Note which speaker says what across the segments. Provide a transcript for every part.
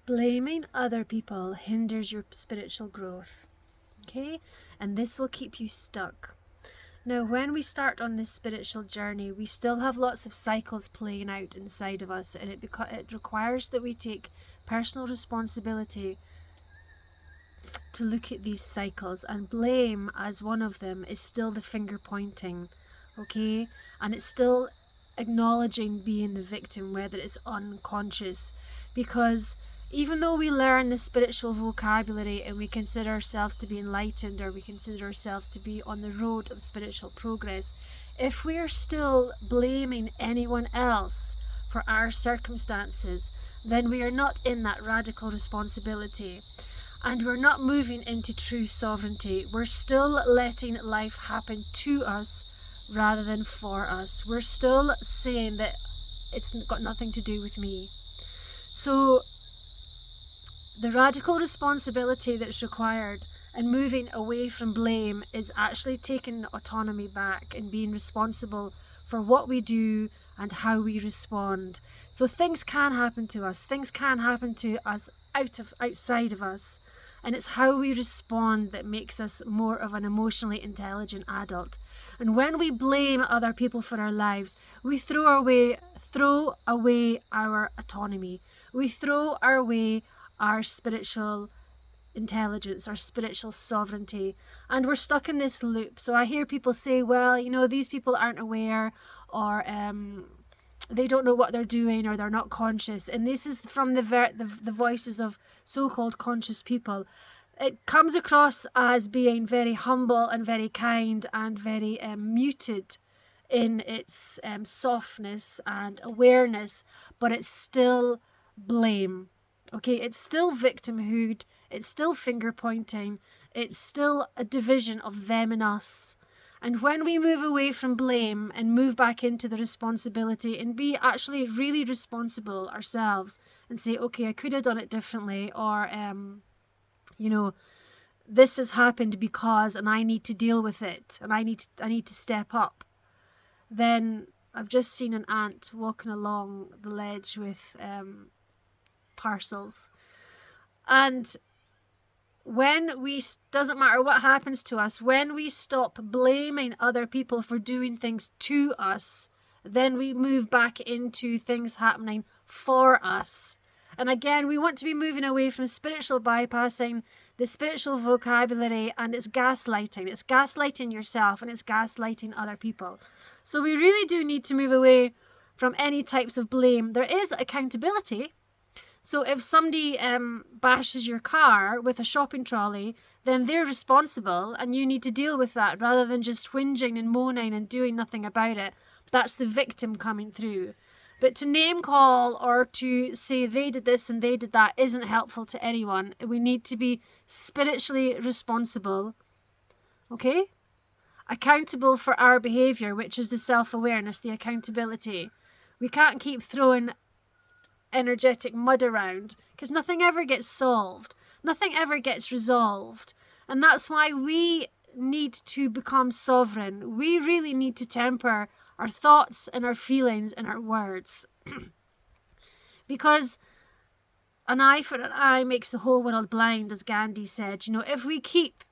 Speaker 1: Blaming other people hinders your spiritual growth. Okay? And this will keep you stuck. Now, when we start on this spiritual journey, we still have lots of cycles playing out inside of us, and it requires that we take personal responsibility to look at these cycles, and blame as one of them is still the finger pointing, okay? And it's still acknowledging being the victim, whether it's unconscious, because even though we learn the spiritual vocabulary and we consider ourselves to be enlightened, or we consider ourselves to be on the road of spiritual progress, if we are still blaming anyone else for our circumstances, then we are not in that radical responsibility. And we're not moving into true sovereignty. We're still letting life happen to us rather than for us. We're still saying that it's got nothing to do with me. So the radical responsibility that's required and moving away from blame is actually taking autonomy back and being responsible for what we do and how we respond. So things can happen to us. Things can happen to us outside of us. And it's how we respond that makes us more of an emotionally intelligent adult. And when we blame other people for our lives, we throw away our autonomy. We throw away our spiritual intelligence, our spiritual sovereignty, and we're stuck in this loop. So I hear people say, well, these people aren't aware, or they don't know what they're doing, or they're not conscious. And this is from the voices of so-called conscious people. It comes across as being very humble and very kind and very muted in its softness and awareness, but it's still blame. Okay, it's still victimhood, it's still finger pointing, it's still a division of them and us. And when we move away from blame and move back into the responsibility and be actually really responsible ourselves and say, okay, I could have done it differently, or, this has happened because, and I need to deal with it, and I need to step up. Then I've just seen an ant walking along the ledge with parcels. And doesn't matter what happens to us, when we stop blaming other people for doing things to us, then we move back into things happening for us. And again, we want to be moving away from spiritual bypassing, the spiritual vocabulary, and it's gaslighting. It's gaslighting yourself and it's gaslighting other people. So we really do need to move away from any types of blame. There is accountability. So if somebody bashes your car with a shopping trolley, then they're responsible and you need to deal with that rather than just whinging and moaning and doing nothing about it. That's the victim coming through. But to name call or to say they did this and they did that isn't helpful to anyone. We need to be spiritually responsible, okay? Accountable for our behaviour, which is the self-awareness, the accountability. We can't keep throwing energetic mud around because nothing ever gets solved. Nothing ever gets resolved. And that's why we need to become sovereign. We really need to temper our thoughts and our feelings and our words. Because an eye for an eye makes the whole world blind, as Gandhi said. If we keep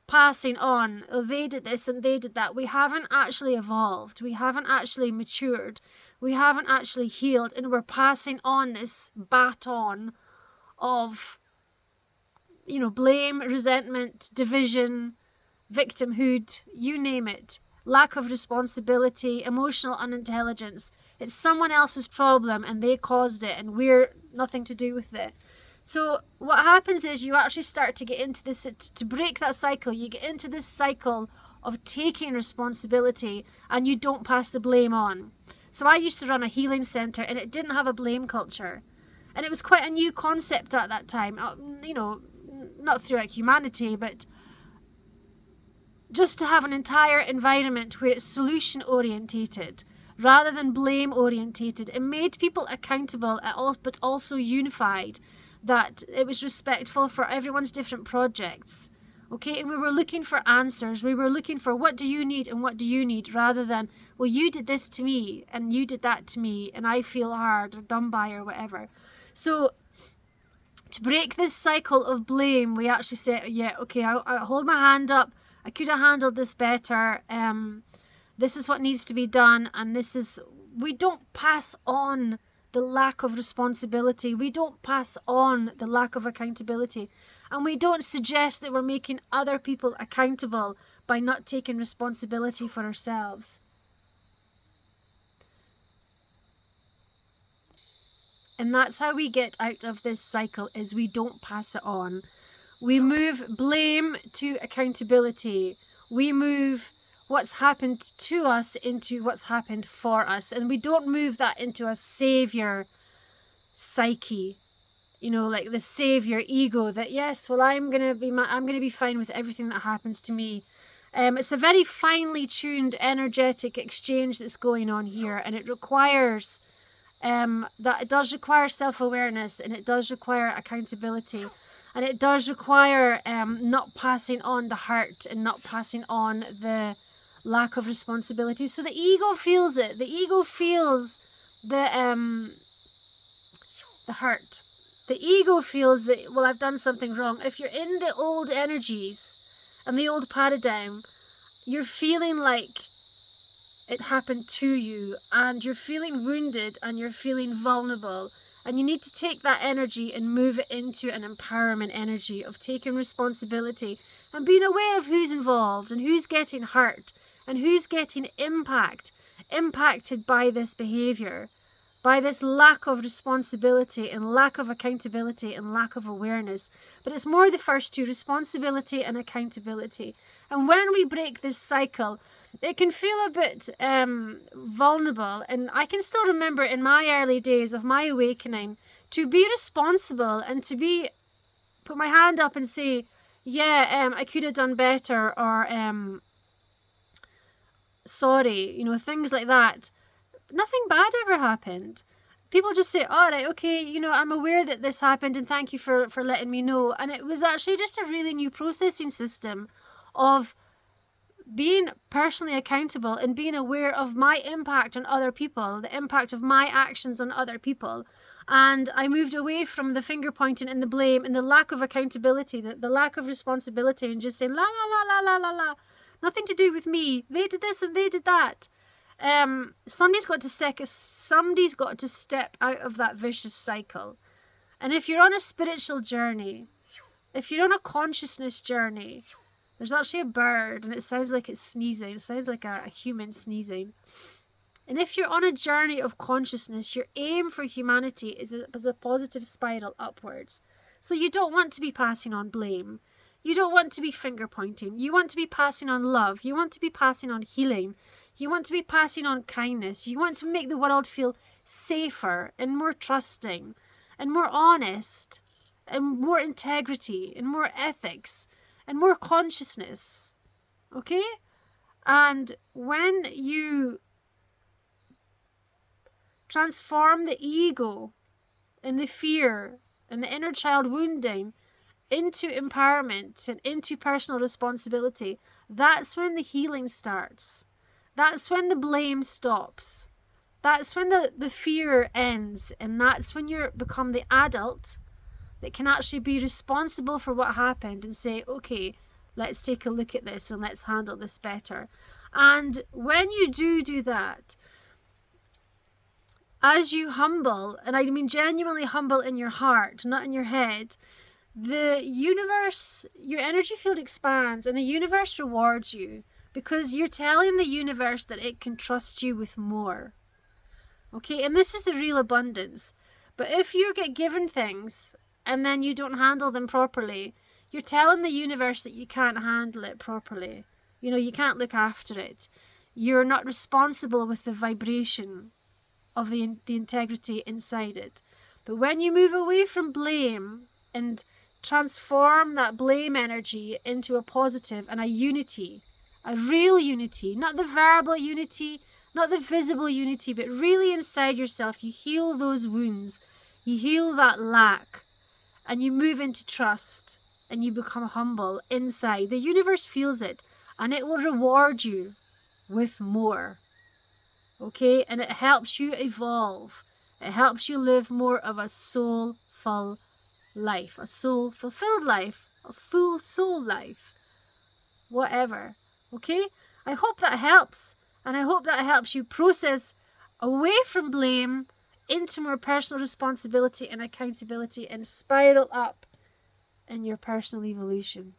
Speaker 1: passing on, oh, they did this and they did that, we haven't actually evolved. We haven't actually matured. We haven't actually healed. And we're passing on this baton of, blame, resentment, division, victimhood, you name it. Lack of responsibility, emotional unintelligence. It's someone else's problem and they caused it and we're nothing to do with it. So what happens is you actually start to get into this, to break that cycle, you get into this cycle of taking responsibility and you don't pass the blame on. So I used to run a healing centre and it didn't have a blame culture. And it was quite a new concept at that time, not throughout humanity, but just to have an entire environment where it's solution orientated rather than blame orientated. It made people accountable but also unified, that it was respectful for everyone's different projects. Okay, and we were looking for answers. We were looking for what do you need and what do you need, rather than, well, you did this to me and you did that to me and I feel hard or done by or whatever. So To break this cycle of blame, we actually say, yeah, okay, I hold my hand up. I could have handled this better. This is what needs to be done. And we don't pass on the lack of responsibility. We don't pass on the lack of accountability. And we don't suggest that we're making other people accountable by not taking responsibility for ourselves. And that's how we get out of this cycle, is we don't pass it on. We move blame to accountability. We move what's happened to us into what's happened for us. And we don't move that into a savior psyche, like the savior ego that, yes, well, I'm going to be fine with everything that happens to me. It's a very finely tuned energetic exchange that's going on here, and it requires that it does require self-awareness, and it does require accountability, and it does require not passing on the hurt and not passing on the lack of responsibility. So the ego feels it. The ego feels the hurt. The ego feels that, well, I've done something wrong. If you're in the old energies and the old paradigm, you're feeling like it happened to you, and you're feeling wounded, and you're feeling vulnerable, and you need to take that energy and move it into an empowerment energy of taking responsibility and being aware of who's involved and who's getting hurt and who's getting impacted by this behavior, by this lack of responsibility and lack of accountability and lack of awareness. But it's more the first two, responsibility and accountability. And when we break this cycle, it can feel a bit vulnerable. And I can still remember in my early days of my awakening, to be responsible and to put my hand up and say, yeah, I could have done better, or sorry, things like that. Nothing bad ever happened. People just say, all right, okay, I'm aware that this happened, and thank you for letting me know. And it was actually just a really new processing system of being personally accountable and being aware of my impact on other people, the impact of my actions on other people. And I moved away from the finger pointing and the blame and the lack of accountability, the lack of responsibility, and just saying, la, la, la, la, la, la, la. Nothing to do with me. They did this and they did that. Somebody's got to step out of that vicious cycle. And if you're on a spiritual journey, if you're on a consciousness journey, there's actually a bird, and it sounds like it's sneezing. It sounds like a human sneezing. And if you're on a journey of consciousness, your aim for humanity is a positive spiral upwards. So you don't want to be passing on blame. You don't want to be finger pointing. You want to be passing on love. You want to be passing on healing. You want to be passing on kindness. You want to make the world feel safer and more trusting and more honest and more integrity and more ethics and more consciousness. Okay? And when you transform the ego and the fear and the inner child wounding into empowerment and into personal responsibility, that's when the healing starts. That's when the blame stops. That's when the fear ends. And that's when you become the adult that can actually be responsible for what happened and say, okay, let's take a look at this and let's handle this better. And when you do that, as you humble, and I mean genuinely humble in your heart, not in your head, the universe, your energy field expands, and the universe rewards you, because you're telling the universe that it can trust you with more. Okay, and this is the real abundance. But if you get given things and then you don't handle them properly, you're telling the universe that you can't handle it properly. You can't look after it. You're not responsible with the vibration of the integrity inside it. But when you move away from blame and transform that blame energy into a positive and a unity, a real unity, not the verbal unity, not the visible unity, but really inside yourself, you heal those wounds, you heal that lack, and you move into trust, and you become humble inside. The universe feels it, and it will reward you with more. Okay? And it helps you evolve. It helps you live more of a soulful life, a soul-fulfilled life, a full soul life, whatever. Okay? I hope that helps, and I hope that helps you process away from blame into more personal responsibility and accountability and spiral up in your personal evolution.